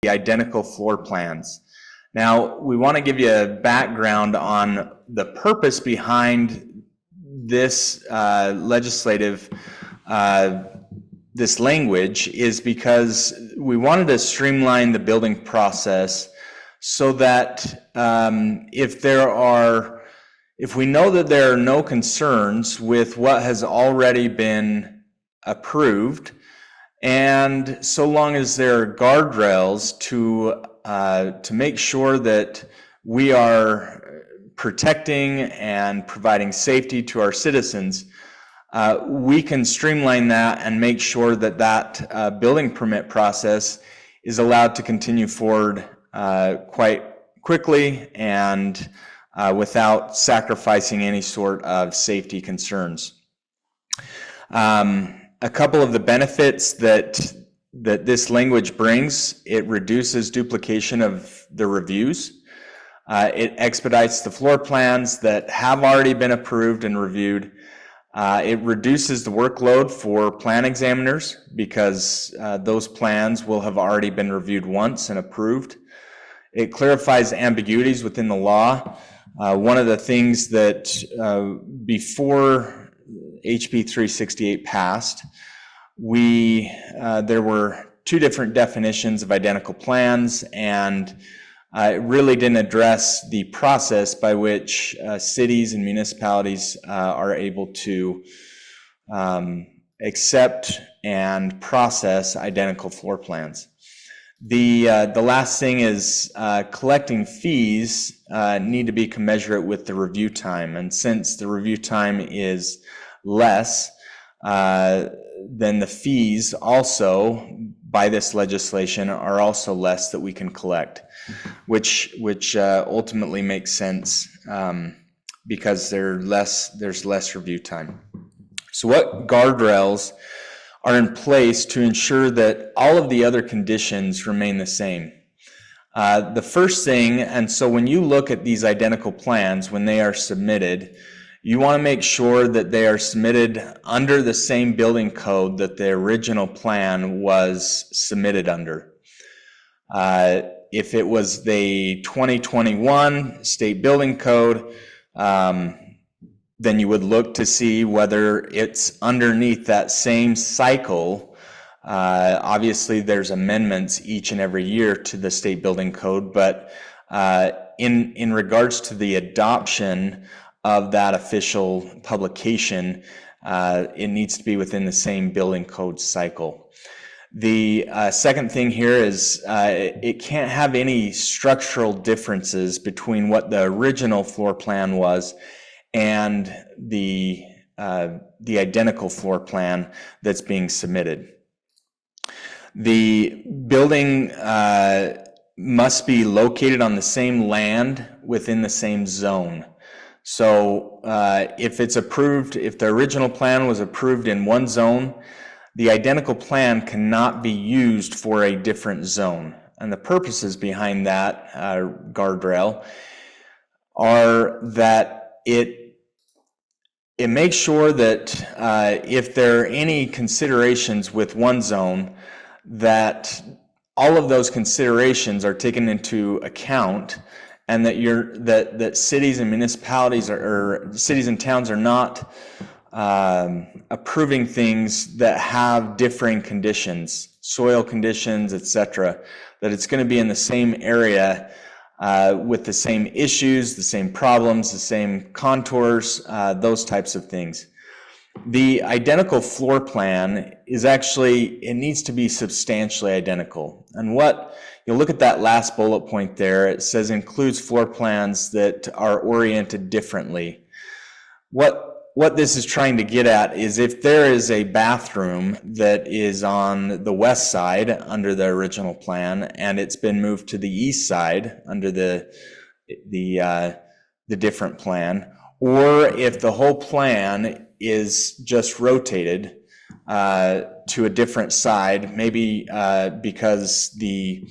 the identical floor plans. Now, we want to give you a background on the purpose behind this this language is because we wanted to streamline the building process so that if we know that there are no concerns with what has already been approved, and so long as there are guardrails to make sure that we are protecting and providing safety to our citizens, we can streamline that and make sure that that building permit process is allowed to continue forward quite quickly and without sacrificing any sort of safety concerns. A couple of the benefits that this language brings: it reduces duplication of the reviews. It expedites the floor plans that have already been approved and reviewed. It reduces the workload for plan examiners because those plans will have already been reviewed once and approved. It clarifies ambiguities within the law. One of the things that before HB 368 passed, there were two different definitions of identical plans, and it really didn't address the process by which cities and municipalities are able to accept and process identical floor plans. The last thing is collecting fees need to be commensurate with the review time, and since the review time is less, then the fees also by this legislation are also less that we can collect, which ultimately makes sense because there's less review time. So what guardrails are in place to ensure that all of the other conditions remain the same? The first thing, and so when you look at these identical plans, when they are submitted, you want to make sure that they are submitted under the same building code that the original plan was submitted under. If it was the 2021 state building code, then you would look to see whether it's underneath that same cycle. Obviously, there's amendments each and every year to the state building code, but in regards to the adoption of that official publication, it needs to be within the same building code cycle. The second thing here is it can't have any structural differences between what the original floor plan was and the identical floor plan that's being submitted. The building must be located on the same land within the same zone. So if it's approved, if the original plan was approved in one zone, the identical plan cannot be used for a different zone. And the purposes behind that guardrail are that it makes sure that if there are any considerations with one zone, that all of those considerations are taken into account, and that cities and municipalities or cities and towns are not approving things that have differing conditions, soil conditions, etc., that it's going to be in the same area with the same issues, the same problems, the same contours, those types of things. The identical floor plan is actually, it needs to be substantially identical. And what you'll look at that last bullet point there, it says includes floor plans that are oriented differently. What this is trying to get at is if there is a bathroom that is on the west side under the original plan and it's been moved to the east side under the different plan, or if the whole plan is just rotated to a different side, maybe because the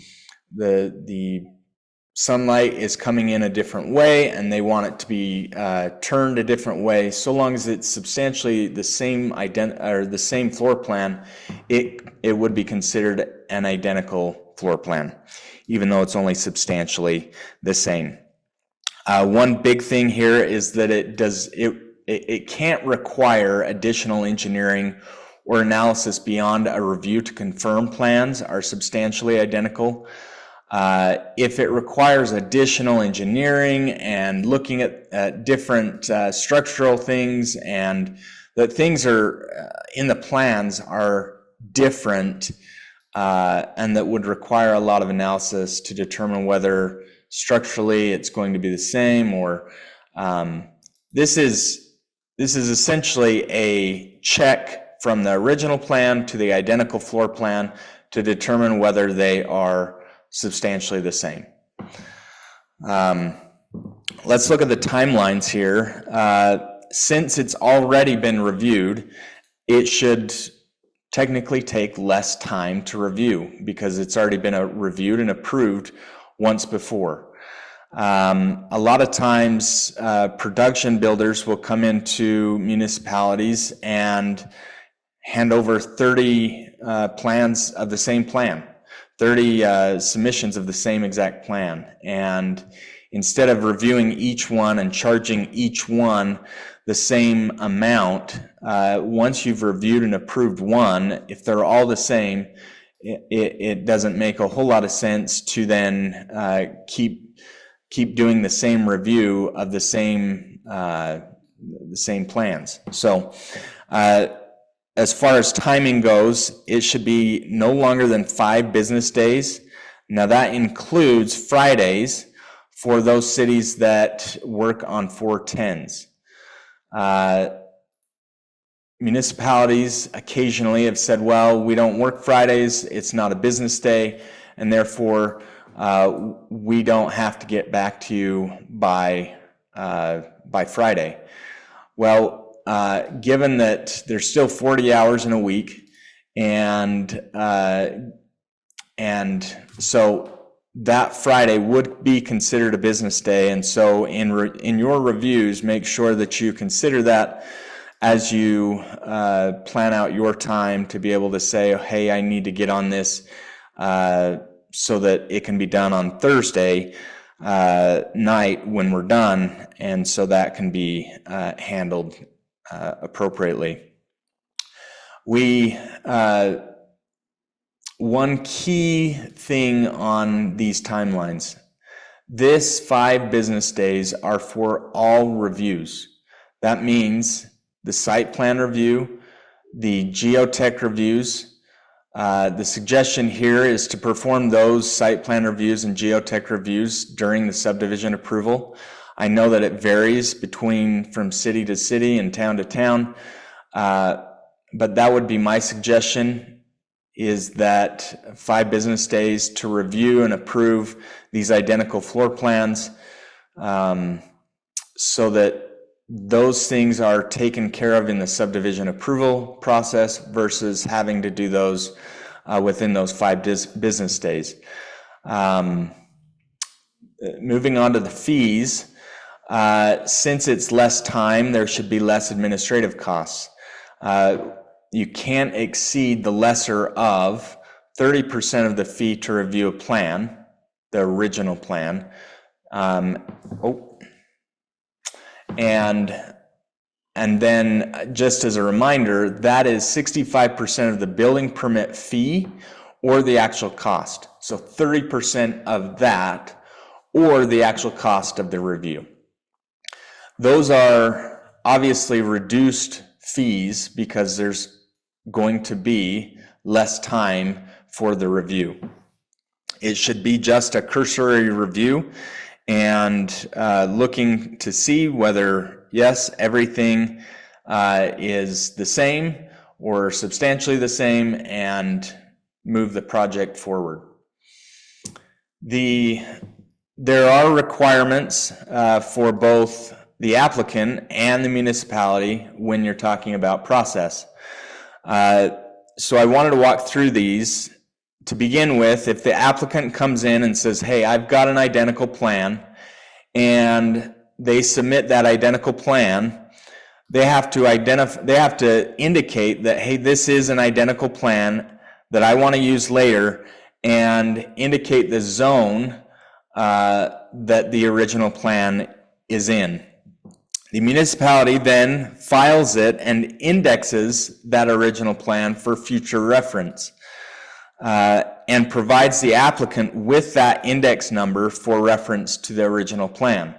sunlight is coming in a different way and they want it to be turned a different way, so long as it's substantially the same the same floor plan, it would be considered an identical floor plan, even though it's only substantially the same. One big thing here is that it can't require additional engineering or analysis beyond a review to confirm plans are substantially identical. If it requires additional engineering and looking at different structural things, and that things are in the plans are different, and that would require a lot of analysis to determine whether structurally it's going to be the same, or this is essentially a check from the original plan to the identical floor plan to determine whether they are substantially the same. Let's look at the timelines here. Since it's already been reviewed, it should technically take less time to review because it's already been reviewed and approved once before. A lot of times production builders will come into municipalities and hand over 30 plans of the same plan, 30 submissions of the same exact plan. And instead of reviewing each one and charging each one the same amount, once you've reviewed and approved one, if they're all the same, it doesn't make a whole lot of sense to then keep doing the same review of the same plans. So as far as timing goes, it should be no longer than 5 business days. Now that includes Fridays for those cities that work on 410s. Municipalities occasionally have said, well, we don't work Fridays, it's not a business day, and therefore we don't have to get back to you by Friday. Well, given that there's still 40 hours in a week, and so that Friday would be considered a business day, and so in your reviews, make sure that you consider that as you plan out your time to be able to say, hey, I need to get on this so that it can be done on Thursday night when we're done, and so that can be handled appropriately. One key thing on these timelines, this 5 business days are for all reviews. That means the site plan review, the geotech reviews. The suggestion here is to perform those site plan reviews and geotech reviews during the subdivision approval. I know that it varies from city to city and town to town, but that would be my suggestion, is that 5 business days to review and approve these identical floor plans, so that those things are taken care of in the subdivision approval process versus having to do those within those 5 business days. Moving on to the fees, since it's less time, there should be less administrative costs. You can't exceed the lesser of 30% of the fee to review a plan, the original plan. And then just as a reminder, that is 65% of the building permit fee or the actual cost. So 30% of that or the actual cost of the review. Those are obviously reduced fees because there's going to be less time for the review. It should be just a cursory review and looking to see whether, yes, everything is the same or substantially the same, and move the project forward. There are requirements for both the applicant and the municipality when you're talking about process. So I wanted to walk through these. to begin with, if the applicant comes in and says, hey, I've got an identical plan, and they submit that identical plan, they have to indicate that, hey, this is an identical plan that I want to use later, and indicate the zone that the original plan is in. The municipality then files it and indexes that original plan for future reference, and provides the applicant with that index number for reference to the original plan.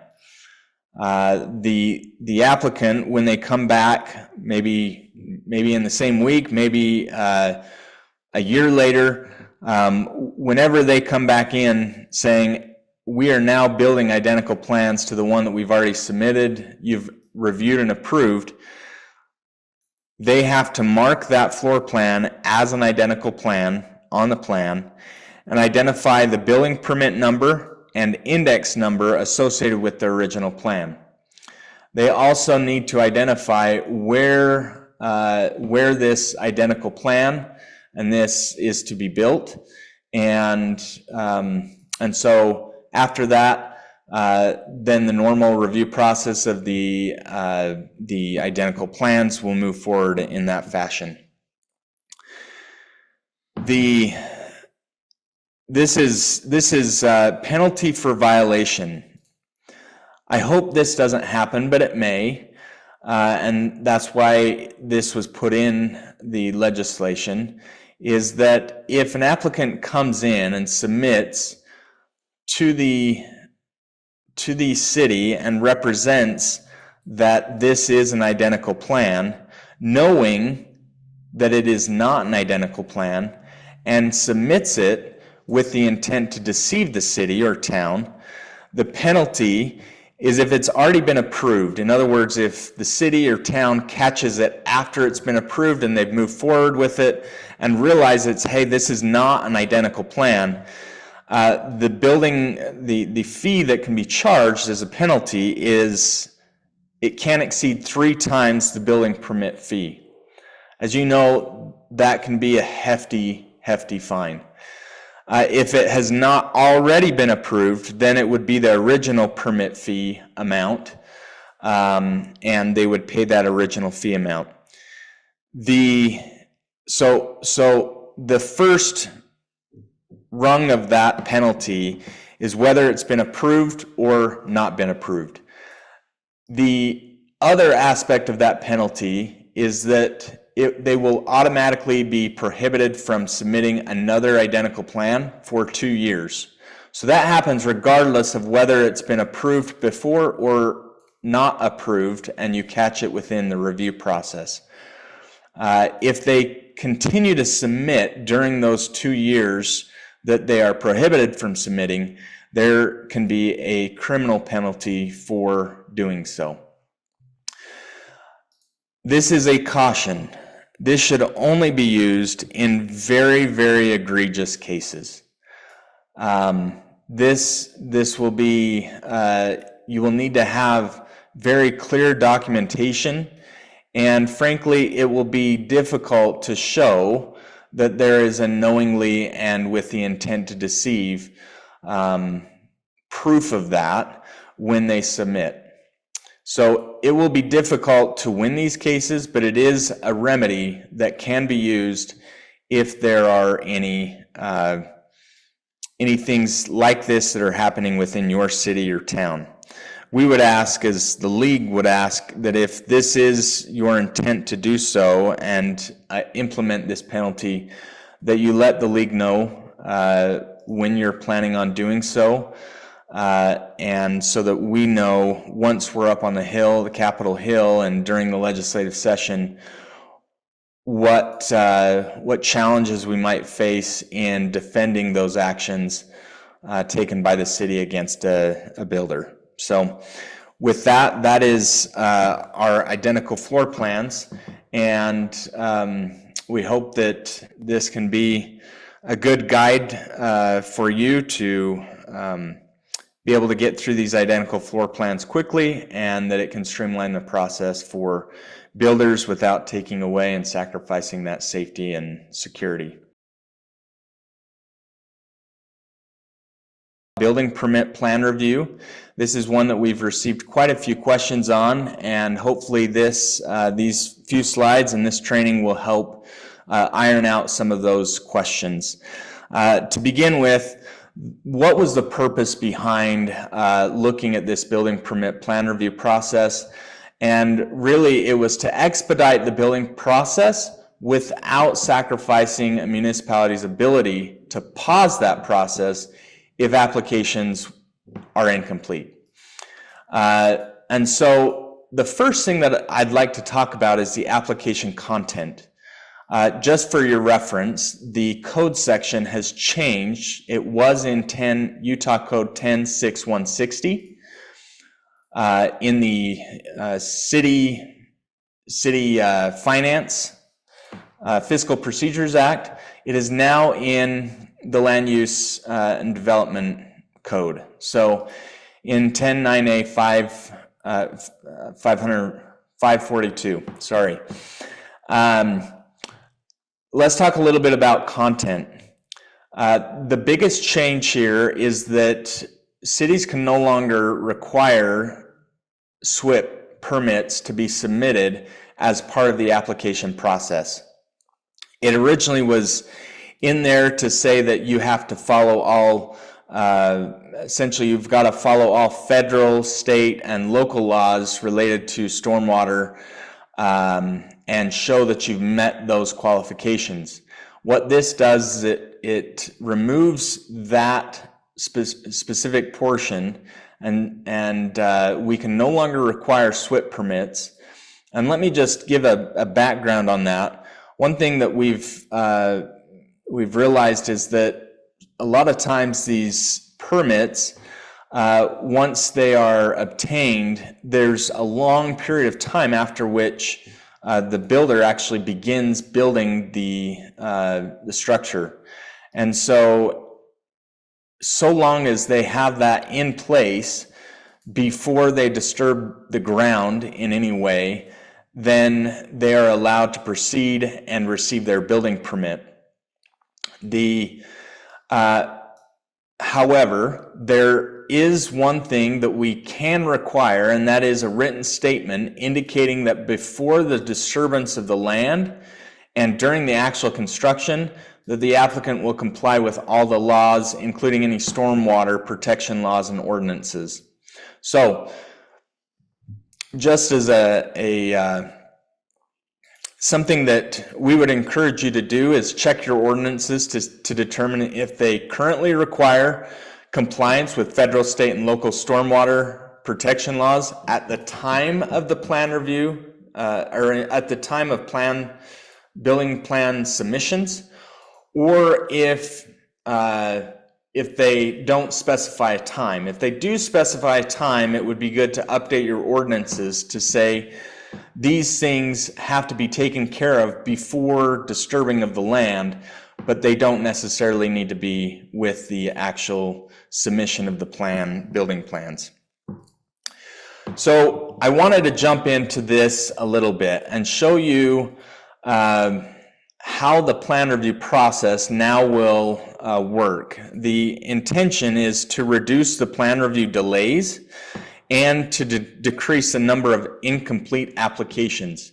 The applicant, when they come back, maybe in the same week, maybe a year later, whenever they come back in saying, we are now building identical plans to the one that we've already submitted, you've reviewed and approved, they have to mark that floor plan as an identical plan on the plan and identify the building permit number and index number associated with the original plan. They also need to identify where this identical plan and this is to be built, and so after that, then the normal review process of the identical plans will move forward in that fashion. This is penalty for violation. I hope this doesn't happen, but it may, and that's why this was put in the legislation, is that if an applicant comes in and submits to the city and represents that this is an identical plan, knowing that it is not an identical plan, and submits it with the intent to deceive the city or town, the penalty is if it's already been approved. In other words, if the city or town catches it after it's been approved and they've moved forward with it and realize it's, hey, this is not an identical plan, the fee that can be charged as a penalty is, it can't exceed 3 times the building permit fee. As you know, that can be a hefty fine. If it has not already been approved, then it would be the original permit fee amount, and they would pay that original fee amount. So the first rung of that penalty is whether it's been approved or not been approved. The other aspect of that penalty is that they will automatically be prohibited from submitting another identical plan for 2 years. So that happens regardless of whether it's been approved before or not approved, and you catch it within the review process. If they continue to submit during those 2 years that they are prohibited from submitting, there can be a criminal penalty for doing so. This is a caution. This should only be used in very, very egregious cases. This will be, you will need to have very clear documentation, and frankly, it will be difficult to show that there is a knowingly and with the intent to deceive proof of that when they submit. So it will be difficult to win these cases, but it is a remedy that can be used if there are any things like this that are happening within your city or town. We would ask, as the league would ask, that if this is your intent to do so and implement this penalty, that you let the league know when you're planning on doing so. And so that we know once we're up on the Hill, the Capitol Hill, and during the legislative session, what challenges we might face in defending those actions taken by the city against a builder. So with that, that is our identical floor plans, and we hope that this can be a good guide for you to be able to get through these identical floor plans quickly, and that it can streamline the process for builders without taking away and sacrificing that safety and security. building permit plan review. This is one that we've received quite a few questions on, and hopefully these few slides and this training will help iron out some of those questions. To begin with, what was the purpose behind looking at this building permit plan review process? And really, it was to expedite the building process without sacrificing a municipality's ability to pause that process if applications are incomplete. And so the first thing that I'd like to talk about is the application content. Just for your reference, the code section has changed. It was in Utah Code 10.6.160. In the City Finance Fiscal Procedures Act. It is now in the Land Use and Development Code. So in 10.9A 542, sorry. Let's talk a little bit about content. The biggest change here is that cities can no longer require SWIP permits to be submitted as part of the application process. It originally was in there to say that you have to follow all, essentially you've got to follow all federal, state, and local laws related to stormwater and show that you've met those qualifications. What this does is it removes that specific portion, and we can no longer require SWIP permits. And let me just give a background on that. One thing that we've realized is that a lot of times these permits, once they are obtained, there's a long period of time after which the builder actually begins building the structure. And so long as they have that in place before they disturb the ground in any way, then they are allowed to proceed and receive their building permit. However, there is one thing that we can require, and that is a written statement indicating that before the disturbance of the land and during the actual construction, that the applicant will comply with all the laws, including any stormwater protection laws and ordinances. So, just as something that we would encourage you to do is check your ordinances to determine if they currently require compliance with federal, state, and local stormwater protection laws at the time of the plan review, or at the time of building plan submissions, or if they don't specify a time. If they do specify a time, it would be good to update your ordinances to say these things have to be taken care of before disturbing of the land, but they don't necessarily need to be with the actual submission of the building plans. So I wanted to jump into this a little bit and show you how the plan review process now will work. The intention is to reduce the plan review delays and to decrease the number of incomplete applications.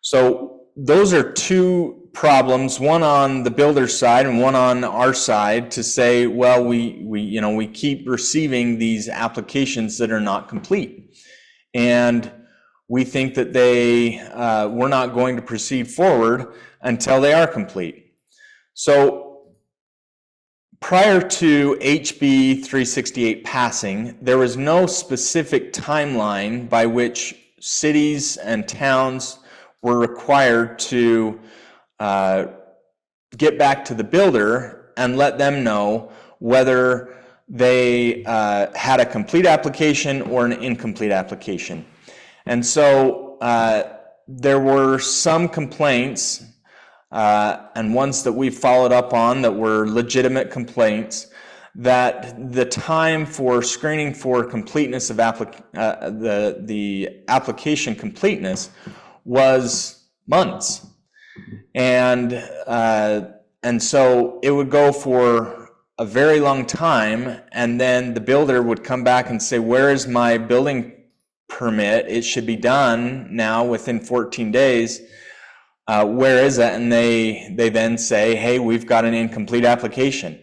So those are two problems, one on the builder's side and one on our side, to say, well, we keep receiving these applications that are not complete, and we think that we're not going to proceed forward until they are complete. So prior to HB 368 passing, there was no specific timeline by which cities and towns were required to get back to the builder and let them know whether they had a complete application or an incomplete application. And so there were some complaints and ones that we followed up on that were legitimate complaints, that the time for screening for completeness of the application completeness was months. And so it would go for a very long time, and then the builder would come back and say, where is my building permit? It should be done now within 14 days. Where is it? And they then say, hey, we've got an incomplete application.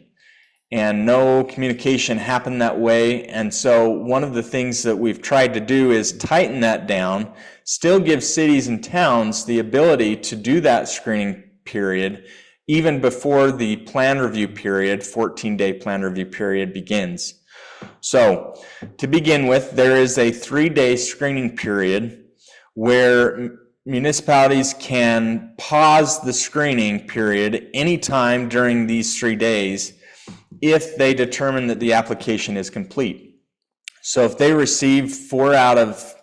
And no communication happened that way. And so one of the things that we've tried to do is tighten that down, still give cities and towns the ability to do that screening period even before the plan review period, 14-day plan review period, begins. So to begin with, there is a 3-day screening period where municipalities can pause the screening period anytime during these 3 days if they determine that the application is complete. So if they receive 4 out of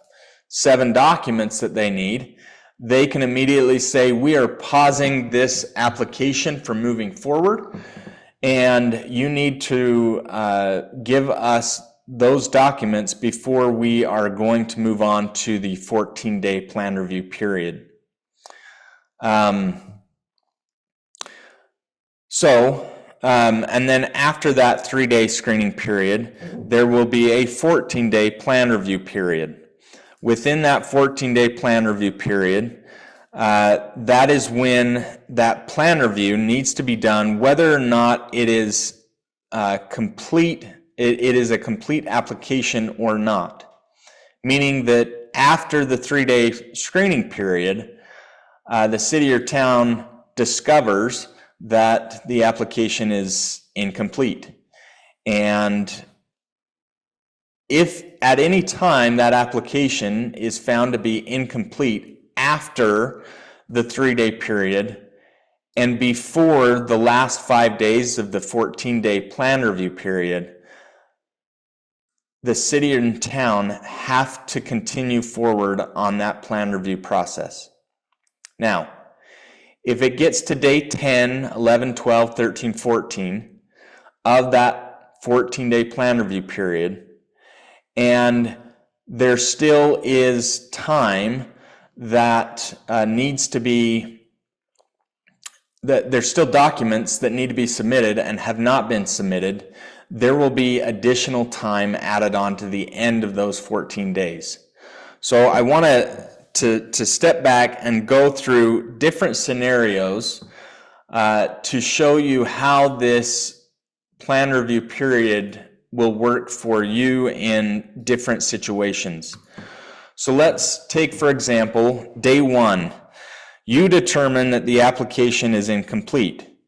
7 documents that they need, they can immediately say, we are pausing this application from moving forward, and you need to give us those documents before we are going to move on to the 14-day plan review period. And then after that 3-day screening period, there will be a 14-day plan review period. Within that 14-day plan review period, that is when that plan review needs to be done, whether or not it is complete. It is a complete application or not. Meaning that after the 3-day screening period, the city or town discovers that the application is incomplete. And if at any time that application is found to be incomplete after the 3-day period and before the last 5 days of the 14-day plan review period, the city and town have to continue forward on that plan review process. Now, if it gets to day 10, 11, 12, 13, 14 of that 14-day plan review period, and there still is time that needs to be, that there's still documents that need to be submitted and have not been submitted, there will be additional time added on to the end of those 14 days. So I want to step back and go through different scenarios to show you how this plan review period will work for you in different situations. So let's take, for example, day 1. You determine that the application is incomplete.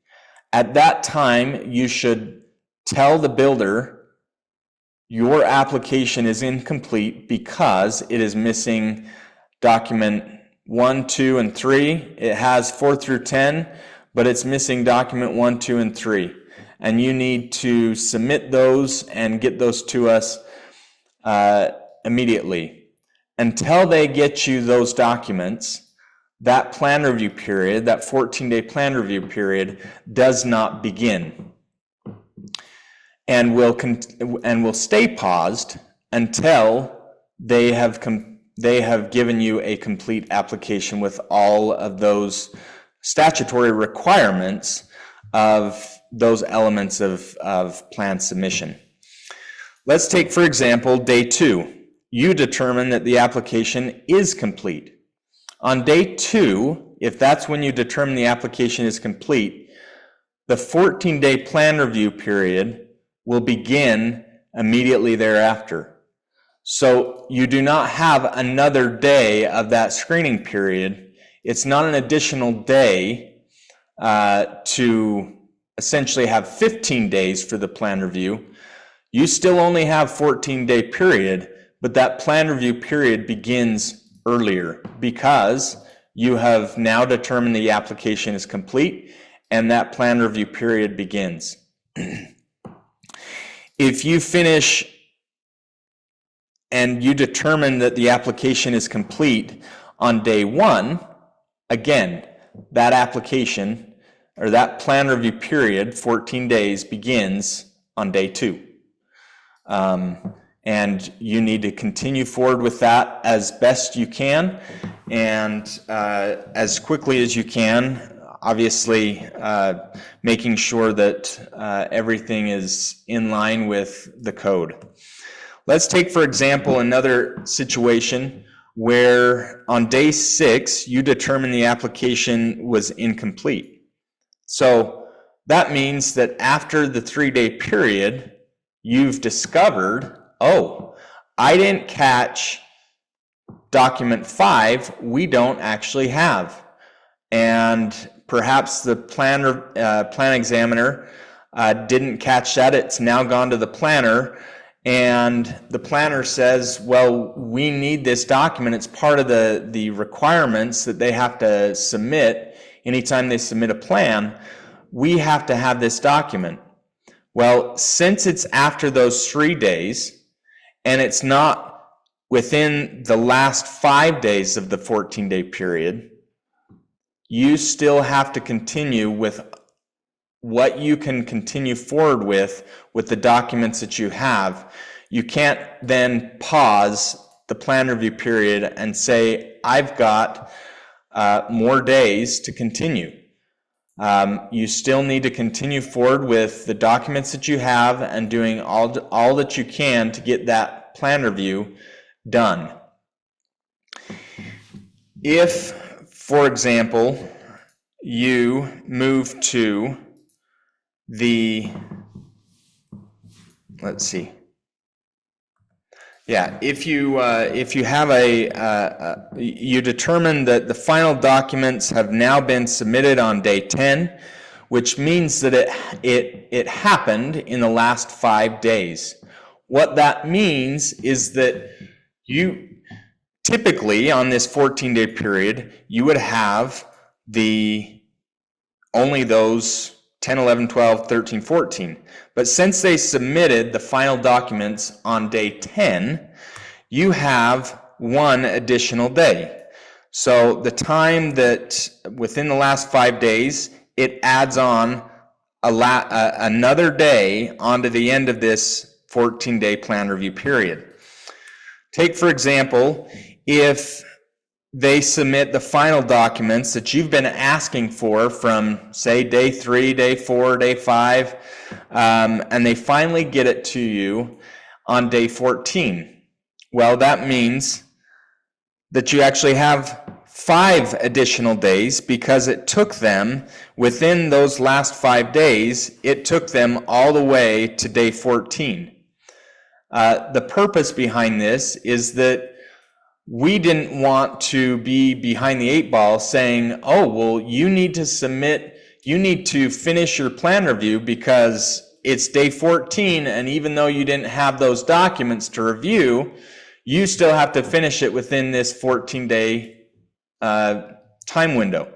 At that time, you should tell the builder your application is incomplete because it is missing document 1, 2, and 3. It has 4 through 10, but it's missing document 1, 2, and 3. And you need to submit those and get those to us immediately. Until they get you those documents, that plan review period, that 14-day plan review period, does not begin, and will stay paused until they have given you a complete application with all of those statutory requirements of those elements of plan submission. Let's take, for example, day 2. You determine that the application is complete. On day 2, if that's when you determine the application is complete, the 14-day plan review period will begin immediately thereafter. So you do not have another day of that screening period. It's not an additional day to essentially have 15 days for the plan review. You still only have 14-day period, but that plan review period begins earlier because you have now determined the application is complete and that plan review period begins. If you finish and you determine that the application is complete on day 1, again, that application or that plan review period, 14 days, begins on day 2. And you need to continue forward with that as best you can and as quickly as you can. obviously making sure that everything is in line with the code. Let's take, for example, another situation where on day 6, you determine the application was incomplete. So that means that after the 3-day period, you've discovered, oh, I didn't catch document 5, we don't actually have. And perhaps the plan examiner didn't catch that. It's now gone to the planner, and the planner says, well, we need this document. It's part of the requirements that they have to submit anytime they submit a plan. We have to have this document. Well, since it's after those 3 days, and it's not within the last 5 days of the 14-day period, you still have to continue with what you can continue forward with the documents that you have. You can't then pause the plan review period and say, I've got more days to continue. You still need to continue forward with the documents that you have and doing all that you can to get that plan review done. If, for example, you move to the, let's see, yeah, if you have you determine that the final documents have now been submitted on day 10, which means that it happened in the last 5 days. What that means is that you typically on this 14-day period, you would have only those 10, 11, 12, 13, 14. But since they submitted the final documents on day 10, you have 1 additional day. So the time that within the last 5 days, it adds on another day onto the end of this 14-day plan review period. Take, for example, if they submit the final documents that you've been asking for from, say, day 3, day 4, day 5, and they finally get it to you on day 14. Well, that means that you actually have 5 additional days, because it took them, within those last 5 days, it took them all the way to day 14. The purpose behind this is that we didn't want to be behind the 8 ball saying, oh, well, you need to finish your plan review because it's day 14, and even though you didn't have those documents to review, you still have to finish it within this 14-day time window.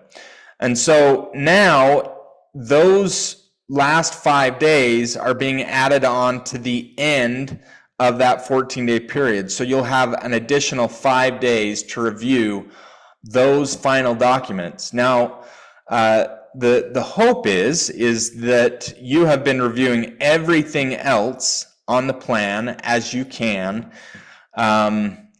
And so now those last 5 days are being added on to the end of that 14-day period. So you'll have an additional 5 days to review those final documents. Now, the hope is that you have been reviewing everything else on the plan as you can,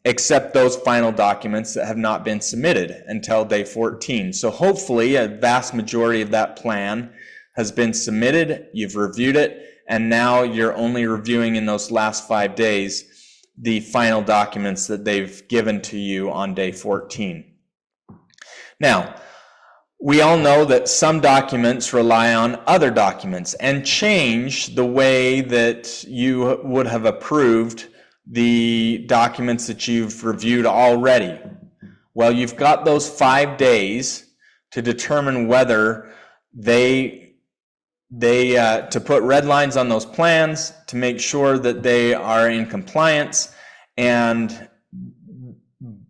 except those final documents that have not been submitted until day 14. So hopefully a vast majority of that plan has been submitted, you've reviewed it, and now you're only reviewing in those last 5 days the final documents that they've given to you on day 14. Now, we all know that some documents rely on other documents and change the way that you would have approved the documents that you've reviewed already. Well, you've got those 5 days to determine whether to put red lines on those plans to make sure that they are in compliance,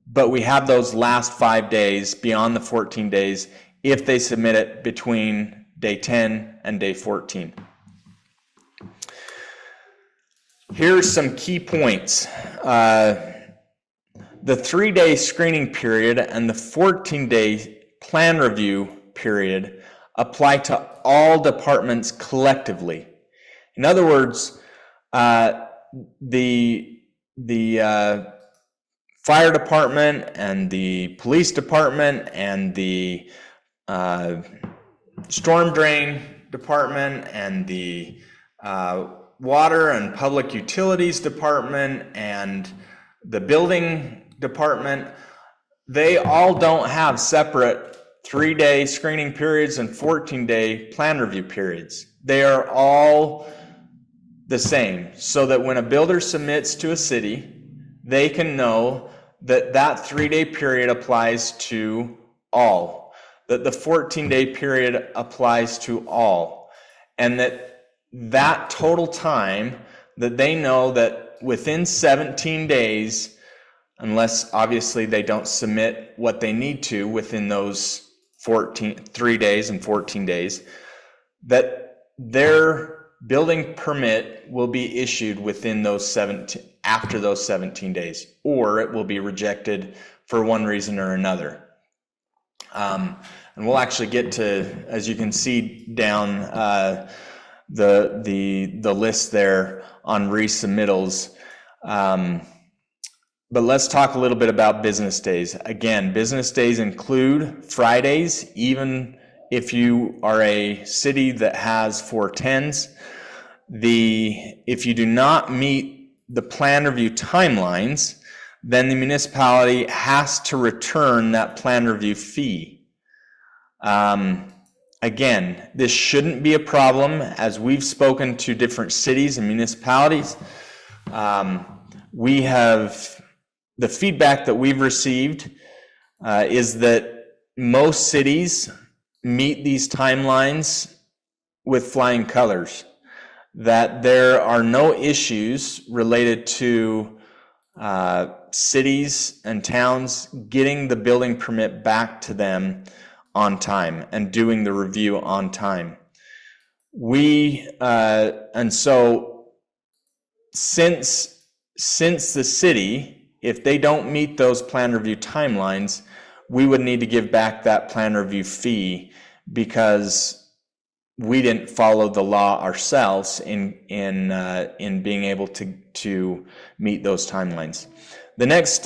but we have those last 5 days beyond the 14 days if they submit it between day 10 and day 14. Here's some key points. The 3-day screening period and the 14-day plan review period apply to all departments collectively. In other words, the fire department and the police department and the storm drain department and the water and public utilities department and the building department, they all don't have separate 3-day screening periods and 14-day plan review periods. They are all the same, so that when a builder submits to a city, they can know that that 3-day period applies to all, that the 14-day period applies to all, and that total time, that they know that within 17 days, unless obviously they don't submit what they need to within those 3 days and 14 days, that their building permit will be issued within those 17, after those 17 days, or it will be rejected for one reason or another. And we'll actually get to, as you can see down the list there on resubmittals. But let's talk a little bit about business days. Again, business days include Fridays, even if you are a city that has 410s. If you do not meet the plan review timelines, then the municipality has to return that plan review fee. Again, this shouldn't be a problem, as we've spoken to different cities and municipalities. The feedback that we've received is that most cities meet these timelines with flying colors, that there are no issues related to cities and towns getting the building permit back to them on time and doing the review on time. And so since the city, if they don't meet those plan review timelines, we would need to give back that plan review fee, because we didn't follow the law ourselves in being able to meet those timelines. The next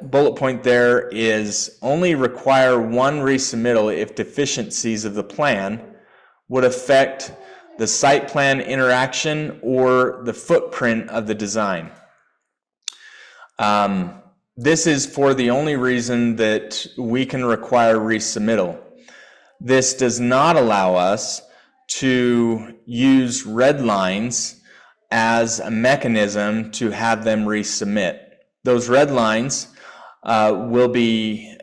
bullet point there is only require one resubmittal if deficiencies of the plan would affect the site plan interaction or the footprint of the design. This is for the only reason that we can require resubmittal. This does not allow us to use red lines as a mechanism to have them resubmit. Those red lines will be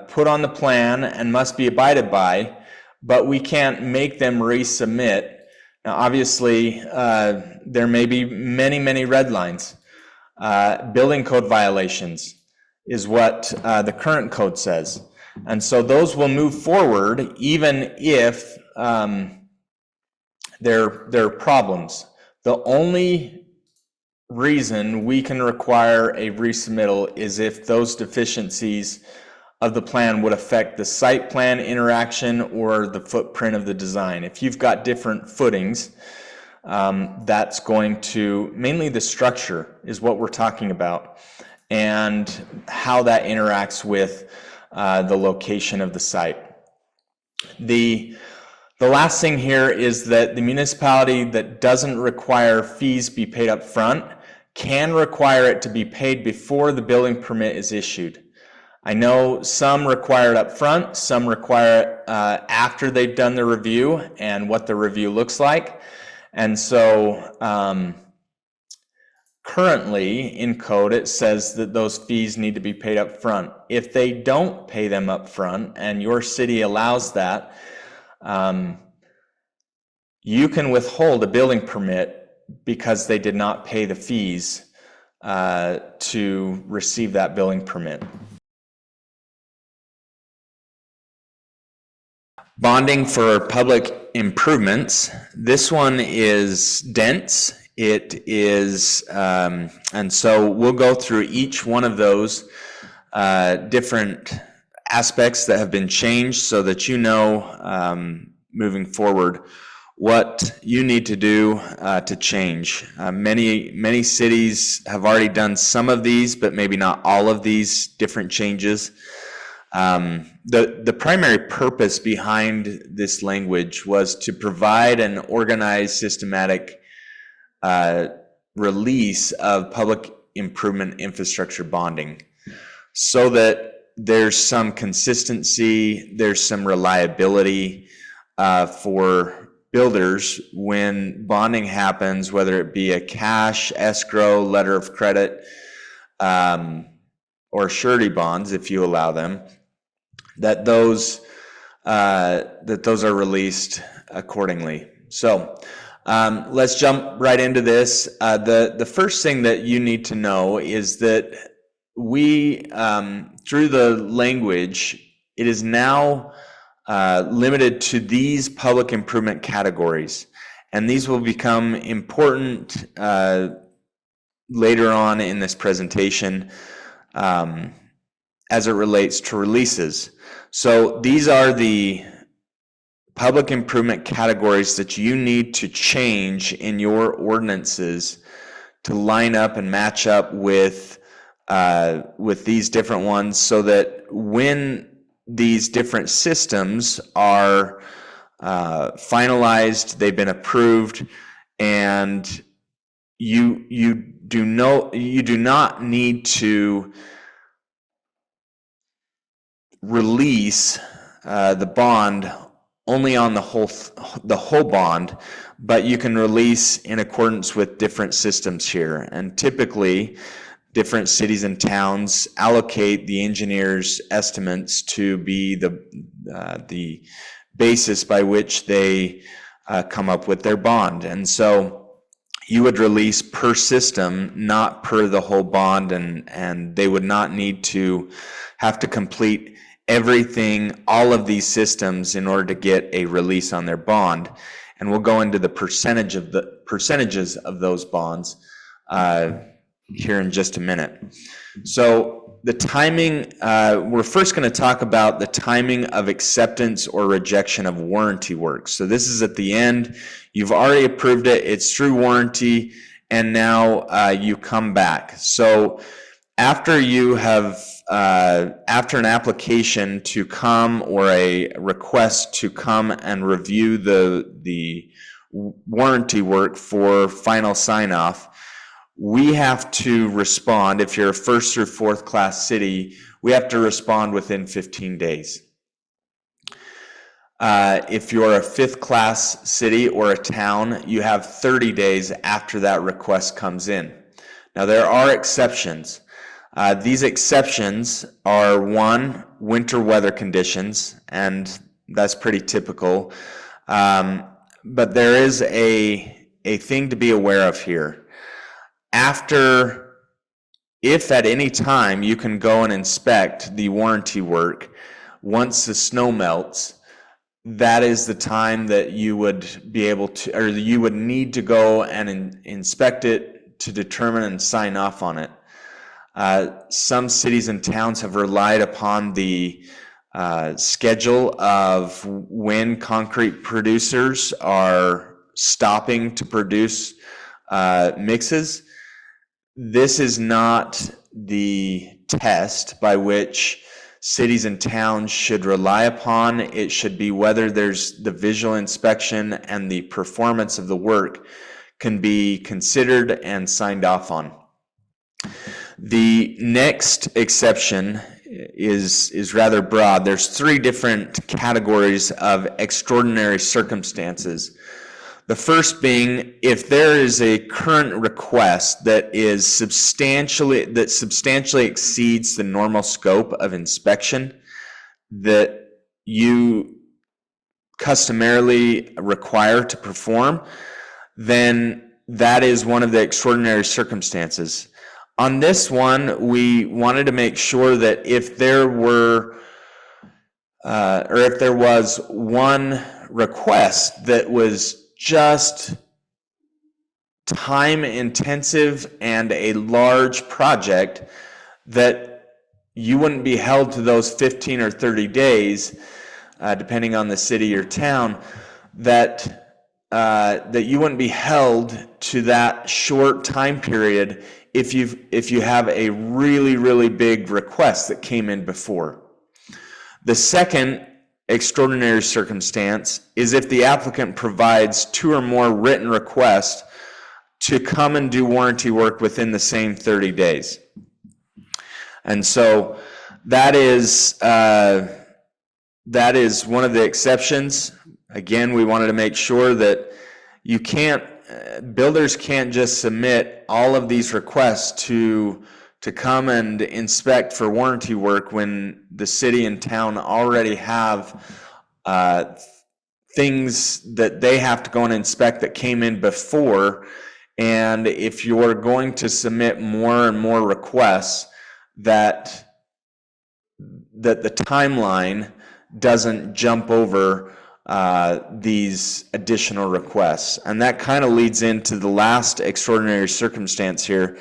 put on the plan and must be abided by, but we can't make them resubmit. Now, obviously, there may be many red lines. Building code violations is what the current code says. And so those will move forward even if there are problems. The only reason we can require a resubmittal is if those deficiencies of the plan would affect the site plan interaction or the footprint of the design. If you've got different footings, that's going to, mainly the structure is what we're talking about, and how that interacts with the location of the site. The last thing here is that the municipality that doesn't require fees be paid up front can require it to be paid before the building permit is issued. I know some require it up front, some require it after they've done the review and what the review looks like. And so currently in code it says that those fees need to be paid up front. If they don't pay them up front and your city allows that, you can withhold a building permit because they did not pay the fees to receive that building permit. Bonding for public improvements. This one is dense. It is, and so we'll go through each one of those different aspects that have been changed so that you know moving forward what you need to do to change. Many cities have already done some of these, but maybe not all of these different changes. The primary purpose behind this language was to provide an organized, systematic release of public improvement infrastructure bonding, so that there's some consistency, there's some reliability for builders when bonding happens, whether it be a cash, escrow, letter of credit, or surety bonds, if you allow them, that those are released accordingly. So let's jump right into this. The first thing that you need to know is that we, through the language, it is now limited to these public improvement categories, and these will become important later on in this presentation as it relates to releases. So these are the public improvement categories that you need to change in your ordinances to line up and match up with these different ones, so that when these different systems are finalized, they've been approved, and you do not need to release the bond only on the whole bond, but you can release in accordance with different systems here. And typically, different cities and towns allocate the engineer's estimates to be the basis by which they come up with their bond. And so you would release per system, not per the whole bond, and they would not need to have to complete everything, all of these systems, in order to get a release on their bond. And we'll go into the percentages of those bonds here in just a minute. So the timing, we're first going to talk about the timing of acceptance or rejection of warranty work. So this is at the end. You've already approved it, it's through warranty, and now you come back. So after you have, after an application to come or a request to come and review the warranty work for final sign-off, we have to respond. If you're a first through fourth class city, we have to respond within 15 days. If you're a fifth class city or a town, you have 30 days after that request comes in. Now, there are exceptions. These exceptions are, one, winter weather conditions, and that's pretty typical. But there is a thing to be aware of here. If at any time you can go and inspect the warranty work, once the snow melts, that is the time that you would be able to, or you would need to go and inspect it to determine and sign off on it. Some cities and towns have relied upon the schedule of when concrete producers are stopping to produce mixes. This is not the test by which cities and towns should rely upon. It should be whether there's the visual inspection and the performance of the work can be considered and signed off on. The next exception is rather broad. There's three different categories of extraordinary circumstances. The first being, if there is a current request that substantially exceeds the normal scope of inspection that you customarily require to perform, then that is one of the extraordinary circumstances. On this one, we wanted to make sure that if there was one request that was just time intensive and a large project, that you wouldn't be held to those 15 or 30 days, depending on the city or town, that you wouldn't be held to that short time period if you have a really, really big request that came in before. The second extraordinary circumstance is if the applicant provides 2 or more written requests to come and do warranty work within the same 30 days. And so that is one of the exceptions. Again, we wanted to make sure that builders can't just submit all of these requests to come and inspect for warranty work when the city and town already have things that they have to go and inspect that came in before. And if you're going to submit more and more requests, that the timeline doesn't jump over these additional requests. And that kind of leads into the last extraordinary circumstance here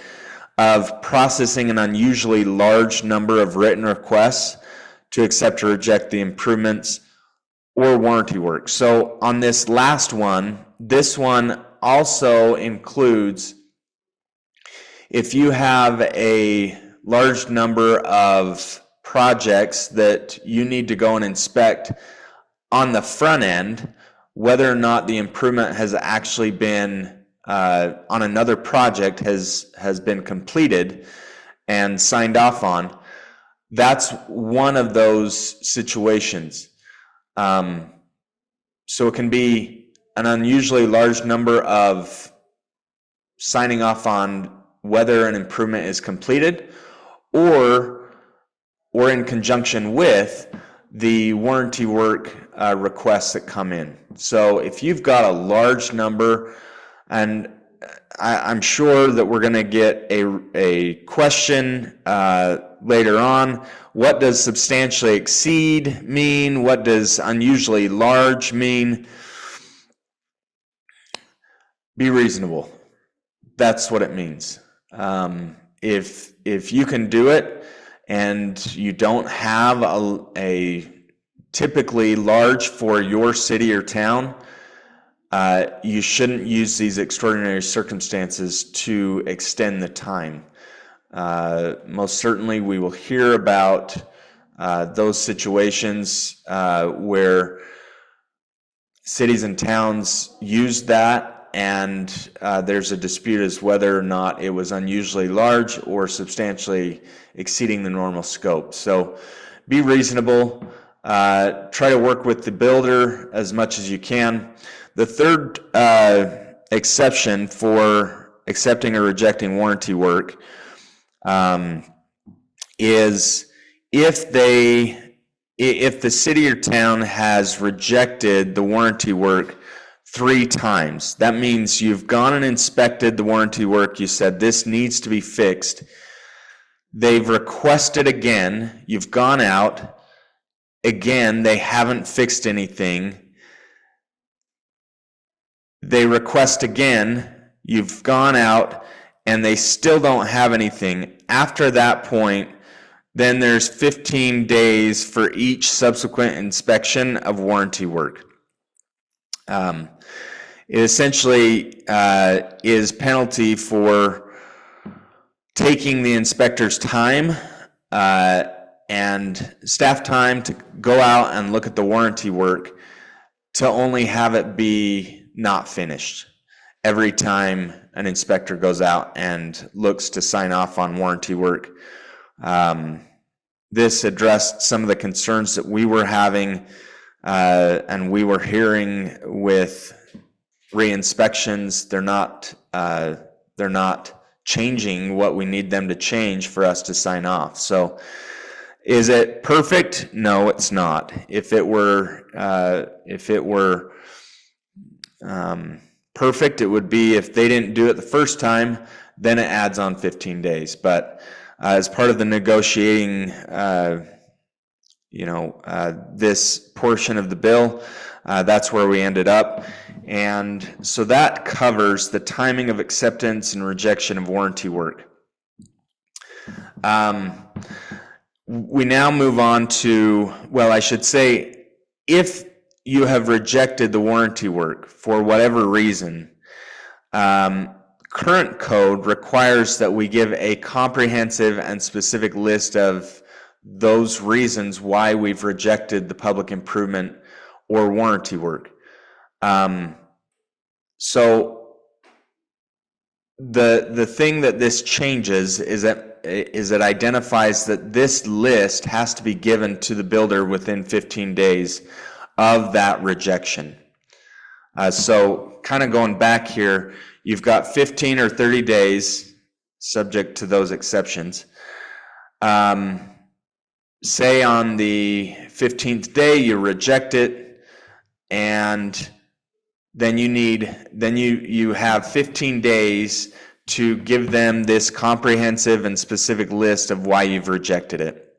of processing an unusually large number of written requests to accept or reject the improvements or warranty work. So on this last one, this one also includes if you have a large number of projects that you need to go and inspect on the front end, whether or not the improvement has actually been on another project has been completed and signed off on. That's one of those situations. So it can be an unusually large number of signing off on whether an improvement is completed, or in conjunction with the warranty work requests that come in. So if you've got a large number, and I'm sure that we're going to get a question later on. What does substantially exceed mean? What does unusually large mean? Be reasonable. That's what it means. If you can do it and you don't have a typically large for your city or town, you shouldn't use these extraordinary circumstances to extend the time. Most certainly we will hear about those situations where cities and towns use that, and there's a dispute as whether or not it was unusually large or substantially exceeding the normal scope. So be reasonable. Try to work with the builder as much as you can. The third exception for accepting or rejecting warranty work is if the city or town has rejected the warranty work 3 times. That means you've gone and inspected the warranty work. You said this needs to be fixed. They've requested again. You've gone out. Again, they haven't fixed anything. They request again. You've gone out and they still don't have anything. After that point, then there's 15 days for each subsequent inspection of warranty work. It essentially is penalty for taking the inspector's time and staff time to go out and look at the warranty work to only have it be not finished every time an inspector goes out and looks to sign off on warranty work. This addressed some of the concerns that we were having and we were hearing with re-inspections. They're not changing what we need them to change for us to sign off. So is it perfect? No, it's not. If it were perfect, it would be if they didn't do it the first time, then it adds on 15 days. But as part of the negotiating, this portion of the bill, that's where we ended up. And so that covers the timing of acceptance and rejection of warranty work. We now move on to, well, I should say, if you have rejected the warranty work for whatever reason, current code requires that we give a comprehensive and specific list of those reasons why we've rejected the public improvement or warranty work. So the thing that this changes is that it identifies that this list has to be given to the builder within 15 days of that rejection. So kind of going back here, you've got 15 or 30 days, subject to those exceptions. Say on the 15th day you reject it, and then you have 15 days to give them this comprehensive and specific list of why you've rejected it.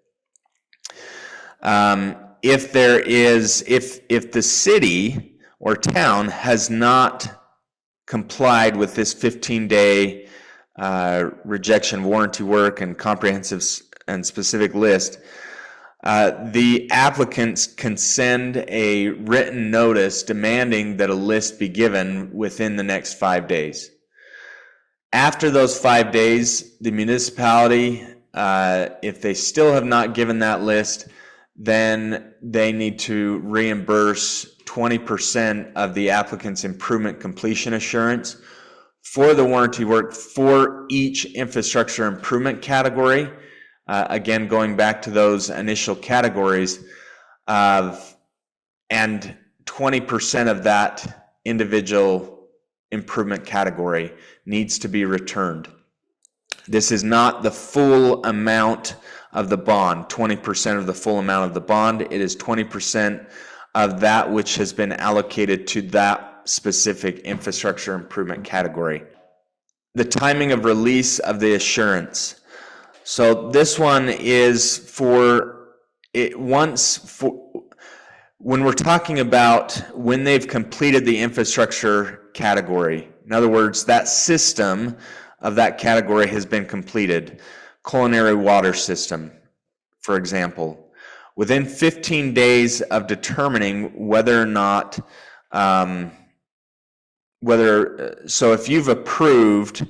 If the city or town has not complied with this 15-day rejection warranty work and comprehensive and specific list, the applicants can send a written notice demanding that a list be given within the next 5 days. After those 5 days, the municipality, if they still have not given that list, then they need to reimburse 20% of the applicant's improvement completion assurance for the warranty work for each infrastructure improvement category. Again, going back to those initial categories, and 20% of that individual improvement category needs to be returned. This is not the full amount of the bond, 20% of the full amount of the bond. It is 20% of that which has been allocated to that specific infrastructure improvement category. The timing of release of the assurance. So this one is for it when we're talking about when they've completed the infrastructure category. In other words, that system of that category has been completed. Culinary water system, for example. Within 15 days of determining whether or not, so if you've approved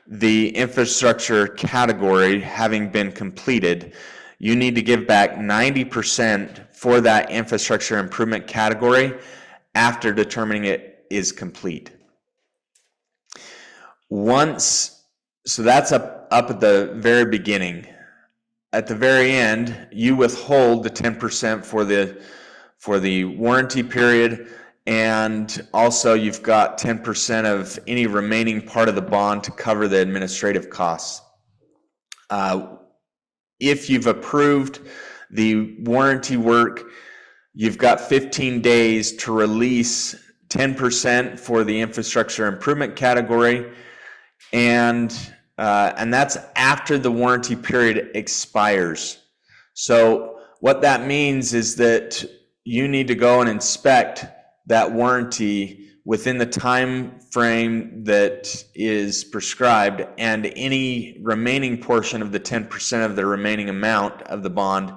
the infrastructure category having been completed, you need to give back 90% for that infrastructure improvement category after determining it is complete. So that's up at the very beginning. At the very end, you withhold the 10% for the warranty period, and also you've got 10% of any remaining part of the bond to cover the administrative costs. If you've approved the warranty work, you've got 15 days to release 10% for the infrastructure improvement category, and that's after the warranty period expires. So what that means is that you need to go and inspect that warranty within the time frame that is prescribed, and any remaining portion of the 10% of the remaining amount of the bond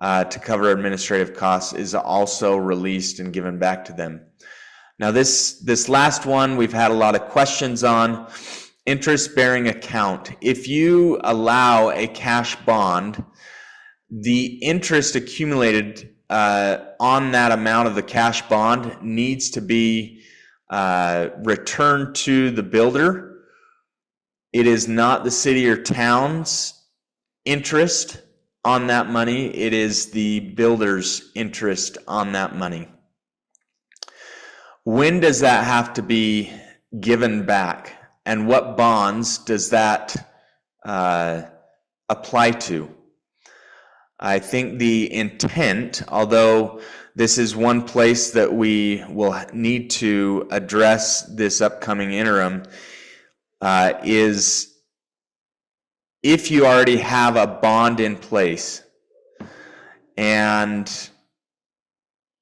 to cover administrative costs is also released and given back to them. Now this last one we've had a lot of questions on. Interest-bearing account. If you allow a cash bond, the interest accumulated on that amount of the cash bond needs to be returned to the builder. It is not the city or town's interest on that money. It is the builder's interest on that money. When does that have to be given back? And what bonds does that apply to? I think the intent, although this is one place that we will need to address this upcoming interim, is if you already have a bond in place and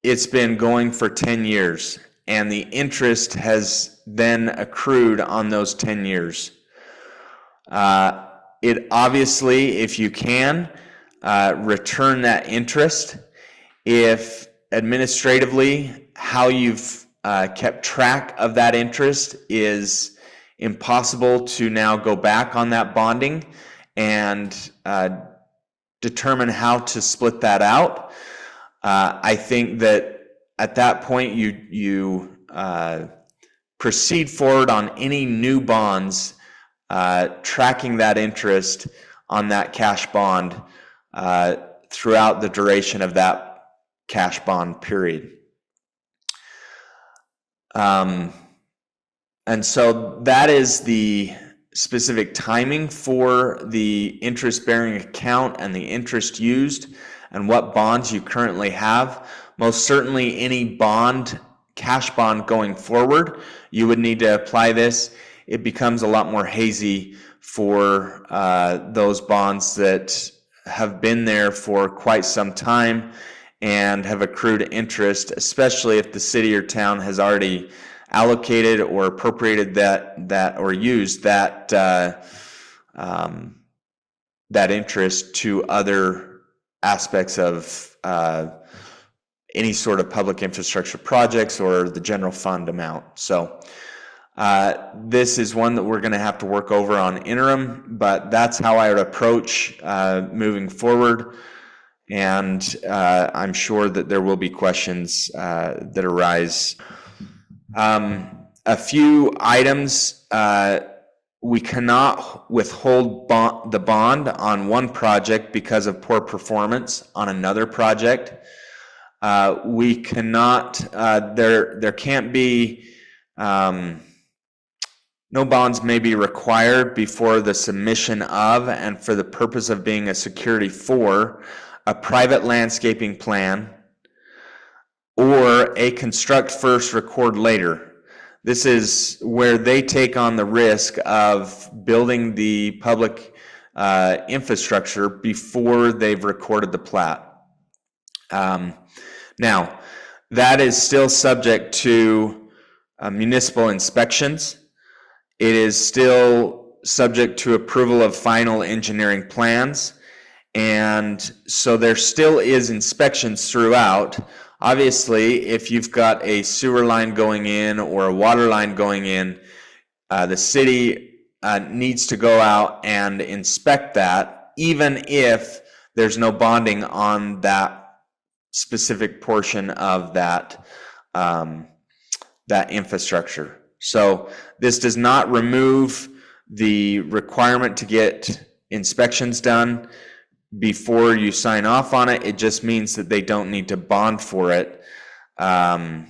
it's been going for 10 years and the interest has then accrued on those 10 years. It obviously, if you can, return that interest. If administratively, how you've kept track of that interest is impossible to now go back on that bonding and determine how to split that out. I think that at that point you proceed forward on any new bonds, tracking that interest on that cash bond throughout the duration of that cash bond period. And so that is the specific timing for the interest-bearing account and the interest used and what bonds you currently have. Most certainly any bond, cash bond going forward, you would need to apply this. It becomes a lot more hazy for those bonds that have been there for quite some time and have accrued interest, especially if the city or town has already allocated or appropriated that or used that that interest to other aspects of any sort of public infrastructure projects or the general fund amount. So this is one that we're going to have to work over on interim, but that's how I would approach moving forward. And I'm sure that there will be questions that arise. A few items, we cannot withhold the bond on one project because of poor performance on another project. We cannot, there can't be, no bonds may be required before the submission of and for the purpose of being a security for a private landscaping plan or a construct first, record later. This is where they take on the risk of building the public infrastructure before they've recorded the plat. Now, that is still subject to municipal inspections. It is still subject to approval of final engineering plans. And so there still is inspections throughout. Obviously, if you've got a sewer line going in or a water line going in, the city needs to go out and inspect that, even if there's no bonding on that specific portion of that, that infrastructure. So this does not remove the requirement to get inspections done before you sign off on it. It just means that they don't need to bond for it. And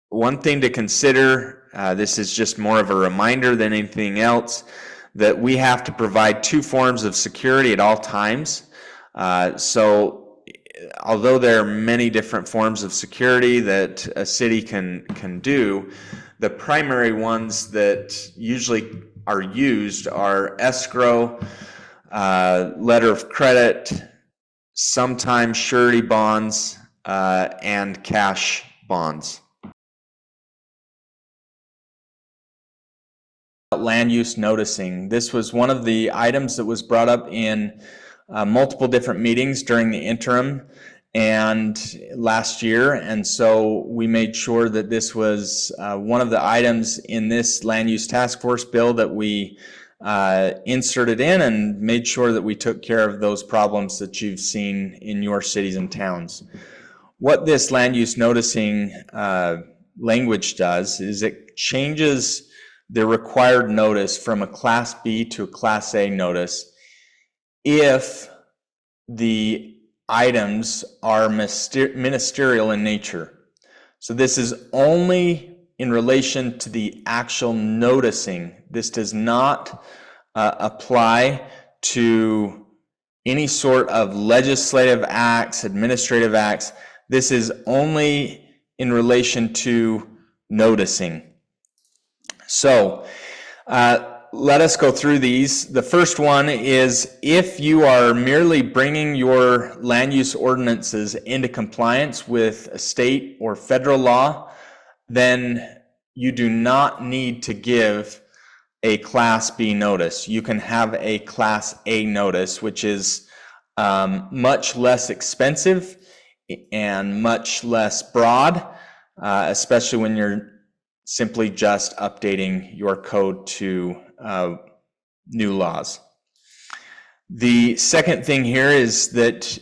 one thing to consider, this is just more of a reminder than anything else, that we have to provide 2 forms of security at all times. So although there are many different forms of security that a city can do, the primary ones that usually are used are escrow, letter of credit, sometimes surety bonds, and cash bonds. Land use noticing. This was one of the items that was brought up in multiple different meetings during the interim and last year, and so we made sure that this was one of the items in this land use task force bill that we inserted in and made sure that we took care of those problems that you've seen in your cities and towns. What this land use noticing language does is it changes the required notice from a Class B to a Class A notice if the items are ministerial in nature. So this is only in relation to the actual noticing. This does not apply to any sort of legislative acts, administrative acts. This is only in relation to noticing. So let us go through these. The first one is if you are merely bringing your land use ordinances into compliance with a state or federal law, then you do not need to give a Class B notice. You can have a Class A notice, which is much less expensive and much less broad, especially when you're simply just updating your code to new laws. The second thing here is that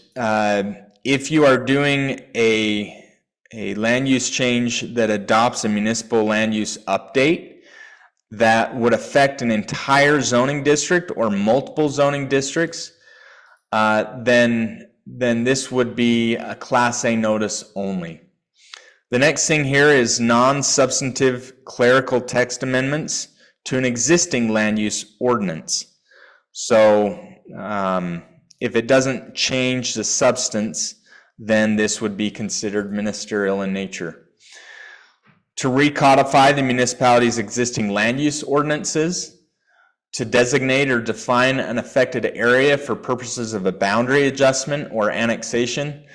if you are doing a land use change that adopts a municipal land use update that would affect an entire zoning district or multiple zoning districts, then this would be a Class A notice only. The next thing here is non-substantive clerical text amendments to an existing land use ordinance. So if it doesn't change the substance, then this would be considered ministerial in nature. To recodify the municipality's existing land use ordinances, to designate or define an affected area for purposes of a boundary adjustment or annexation.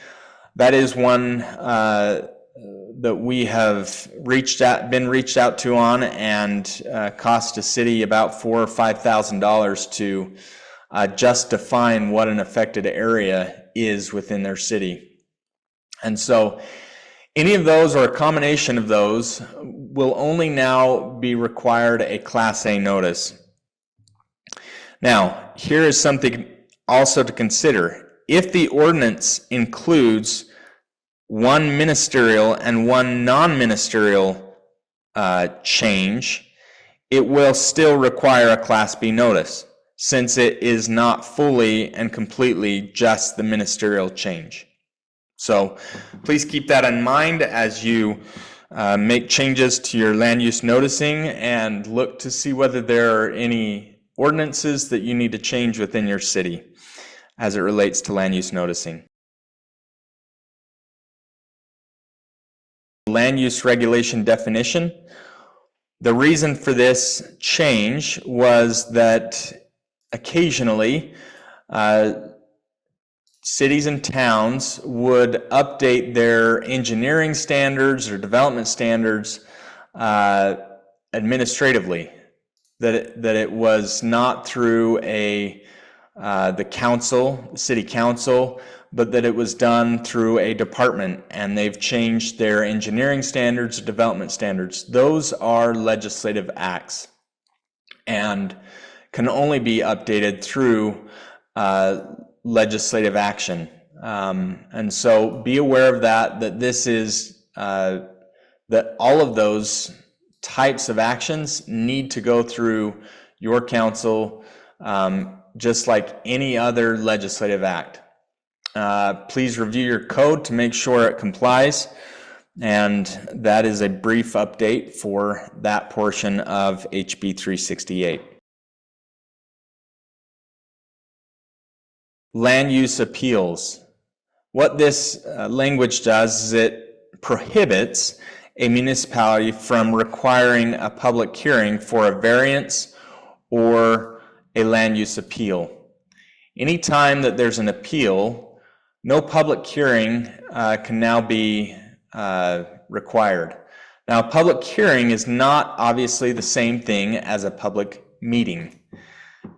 That is one that we have been reached out to on, and cost a city about $4,000 or $5,000 to just define what an affected area is within their city. And so any of those or a combination of those will only now be required a Class A notice. Now, here is something also to consider. If the ordinance includes one ministerial and one non-ministerial change, it will still require a Class B notice, since it is not fully and completely just the ministerial change. So please keep that in mind as you make changes to your land use noticing, and look to see whether there are any ordinances that you need to change within your city as it relates to land use noticing. Land use regulation definition. The reason for this change was that occasionally cities and towns would update their engineering standards or development standards administratively, that it was not through the city council, but that it was done through a department, and they've changed their engineering standards, development standards. Those are legislative acts and can only be updated through legislative action. And so be aware of that this is, that all of those types of actions need to go through your council, just like any other legislative act. Please review your code to make sure it complies, and that is a brief update for that portion of HB 368. Land use appeals. What this language does is it prohibits a municipality from requiring a public hearing for a variance or a land use appeal. Anytime that there's an appeal, no public hearing can now be required. Now, a public hearing is not obviously the same thing as a public meeting.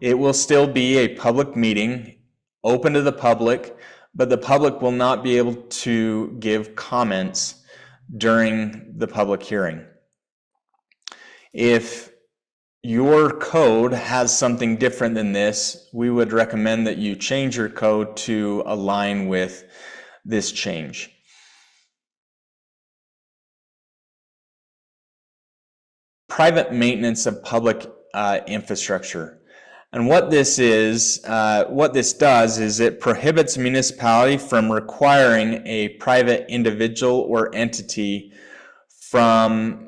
It will still be a public meeting open to the public, but the public will not be able to give comments during the public hearing. If your code has something different than this, we would recommend that you change your code to align with this change. Private maintenance of public infrastructure. And what this does is it prohibits a municipality from requiring a private individual or entity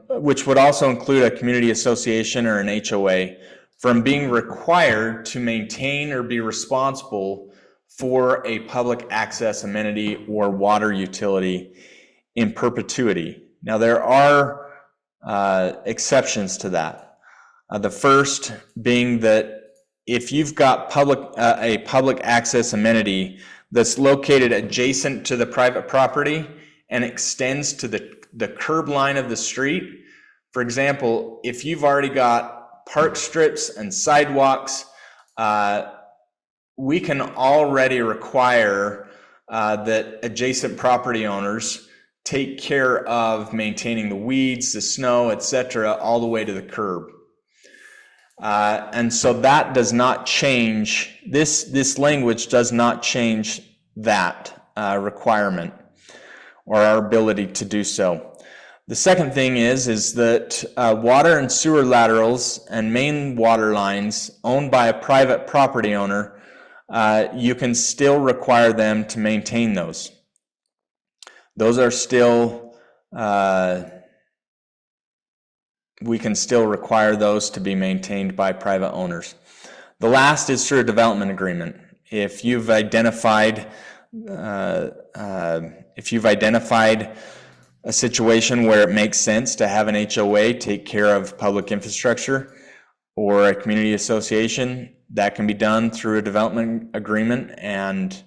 which would also include a community association or an HOA, from being required to maintain or be responsible for a public access amenity or water utility in perpetuity. Now, there are exceptions to that. The first being that if you've got a public access amenity that's located adjacent to the private property and extends to the curb line of the street, for example, if you've already got park strips and sidewalks, we can already require that adjacent property owners take care of maintaining the weeds, the snow, etc., all the way to the curb. And so that does not change, this language does not change that requirement or our ability to do so. The second thing is that water and sewer laterals and main water lines owned by a private property owner, you can still require them to maintain those. Those are still, we can still require those to be maintained by private owners. The last is through a development agreement. If you've identified a situation where it makes sense to have an HOA take care of public infrastructure or a community association, that can be done through a development agreement, and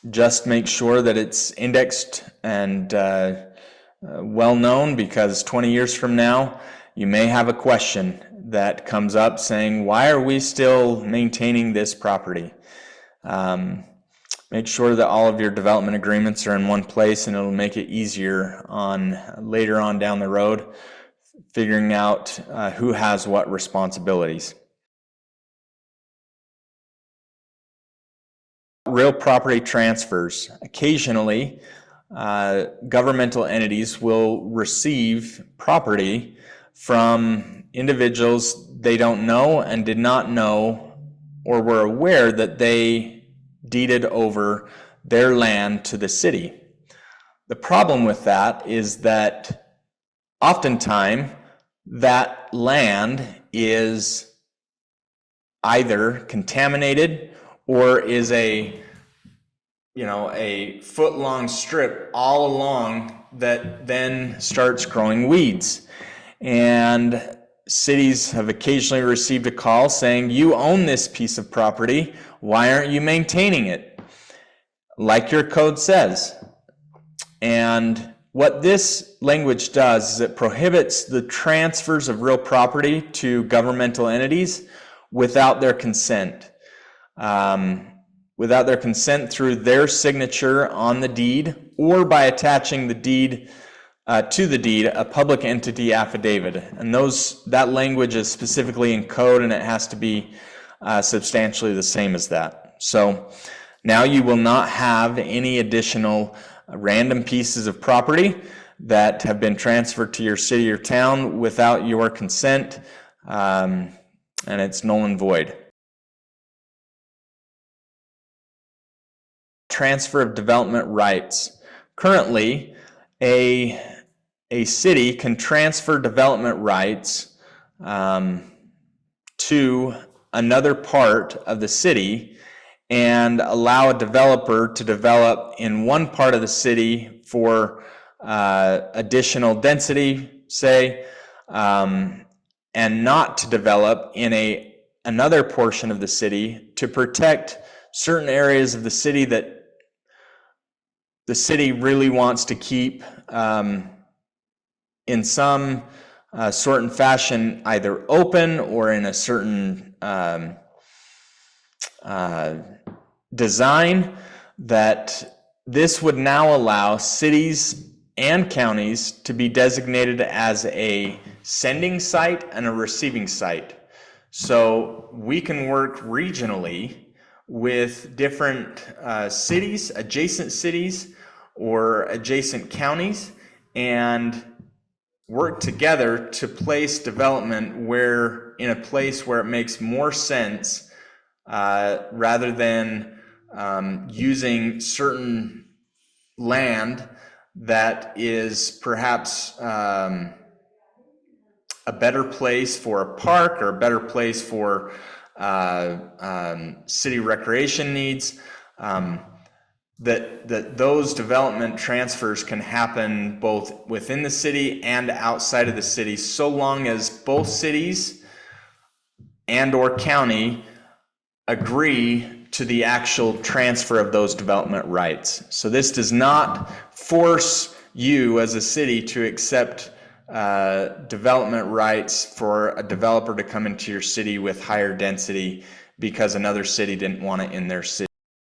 just make sure that it's indexed and well known, because 20 years from now you may have a question that comes up saying, why are we still maintaining this property? Make sure that all of your development agreements are in one place, and it'll make it easier on later on down the road figuring out who has what responsibilities. Real property transfers. Occasionally, governmental entities will receive property from individuals they don't know and did not know or were aware that they deeded over their land to the city. The problem with that is that oftentimes that land is either contaminated or is a foot-long strip all along that then starts growing weeds. And cities have occasionally received a call saying, you own this piece of property, why aren't you maintaining it? Like your code says. And what this language does is it prohibits the transfers of real property to governmental entities without their consent. Without their consent through their signature on the deed, or by attaching the deed to the deed, a public entity affidavit. And that language is specifically in code, and it has to be substantially the same as that. So now you will not have any additional random pieces of property that have been transferred to your city or town without your consent, and it's null and void. Transfer of development rights. Currently, a city can transfer development rights to another part of the city and allow a developer to develop in one part of the city for additional density, say, and not to develop in another portion of the city to protect certain areas of the city that the city really wants to keep in some sort and fashion either open or in a certain design, that this would now allow cities and counties to be designated as a sending site and a receiving site. So we can work regionally with different cities, adjacent cities, or adjacent counties, and work together to place development in a place where it makes more sense, rather than using certain land that is perhaps a better place for a park or a better place for city recreation needs. That those development transfers can happen both within the city and outside of the city, so long as both cities and or county agree to the actual transfer of those development rights. So this does not force you as a city to accept development rights for a developer to come into your city with higher density because another city didn't want it in their city.